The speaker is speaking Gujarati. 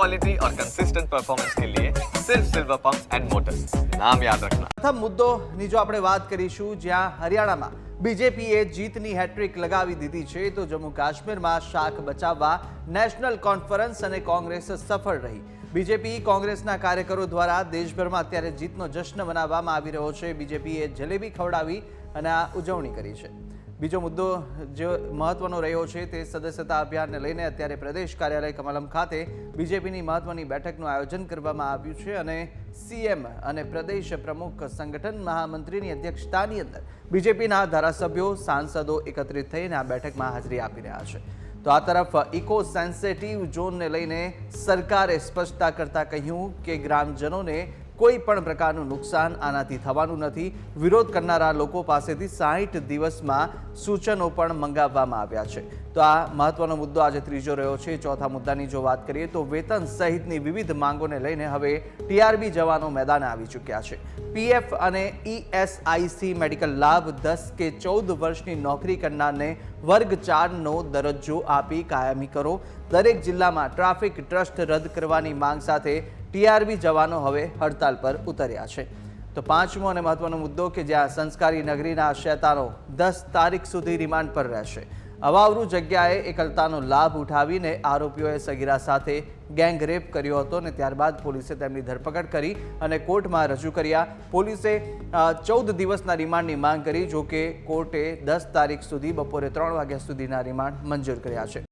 क्वालिटी और कंसिस्टेंट परफॉर्मेंस के लिए सिर्फ सिल्वर पंप्स एंड मोटर्स, नाम याद रखना। પ્રથમ મુદ્દોની જો આપણે વાત કરીશું, જ્યાં હરિયાણામાં બીજેપીએ જીતની હેટ્રિક લગાવી દીધી છે, તો જમ્મુ કાશ્મીરમાં શાખ બચાવવા નેશનલ કોન્ફરન્સ અને કોંગ્રેસ સફળ રહી। બીજેપી કોંગ્રેસના કાર્યકરો દ્વારા દેશભરમાં અત્યારે જીતનો જશ્ન મનાવવામાં આવી રહ્યો છે। બીજેપીએ જલેબી ખવડાવી અને આ ઉજવણી કરી છે। બીજો મુદ્દો જે મહત્વનો રહ્યો છે તે સદસ્યતા અભિયાનને લઈને અત્યારે પ્રદેશ કાર્યાલય કમલમ ખાતે બીજેપીની મહત્વની બેઠકનું આયોજન કરવામાં આવ્યું છે અને સીએમ અને પ્રદેશ પ્રમુખ સંગઠન મહામંત્રીની અધ્યક્ષતાની અંદર બીજેપીના ધારાસભ્યો સાંસદો એકત્રિત થઈને આ બેઠકમાં હાજરી આપી રહ્યા છે। તો આ તરફ ઇકો સેન્સિટિવ ઝોનને લઈને સરકારે સ્પષ્ટતા કરતા કહ્યું કે ગ્રામજનોને કોઈ પણ પ્રકારનું નુકસાન આનાથી થવાનું નથી। વિરોધ કરનારા લોકો પાસેથી 60 દિવસમાં સૂચનો પણ મંગાવવામાં આવ્યા છે। તો આ મહત્વનો મુદ્દો આજે ત્રીજો રહ્યો છે। ચોથા મુદ્દાની જો વાત કરીએ તો વેતન સહિતની વિવિધ માંગોને લઈને હવે ટીઆરબી જવાનો મેદાને આવી ચૂક્યા છે। પીએફ અને ઈએસઆઈસી મેડિકલ લાભ 10 કે 14 વર્ષની નોકરી કરનારને વર્ગ 4નો દરજ્જો આપી કાયમી કરો। દરેક જિલ્લામાં ટ્રાફિક ટ્રસ્ટ રદ કરવાની માંગ સાથે ટીઆરબી જવાનો હવે હડતાલ પર ઉતર્યા છે। તો પાંચમો અને મહત્વનો મુદ્દો કે જ્યાં સંસ્કારી નગરીના શેતાનો 10 તારીખ સુધી રિમાન્ડ પર રહેશે। અવાવરૂ જગ્યાએ એકલતાનો લાભ ઉઠાવીને આરોપીઓએ સગીરા સાથે ગેંગરેપ કર્યો હતો અને ત્યારબાદ પોલીસે તેમની ધરપકડ કરી અને કોર્ટમાં રજૂ કર્યા। પોલીસે 14 દિવસના રિમાન્ડની માંગ કરી, જો કે કોર્ટે 10 તારીખ સુધી બપોરે 3 વાગ્યા સુધીના રિમાન્ડ મંજૂર કર્યા છે।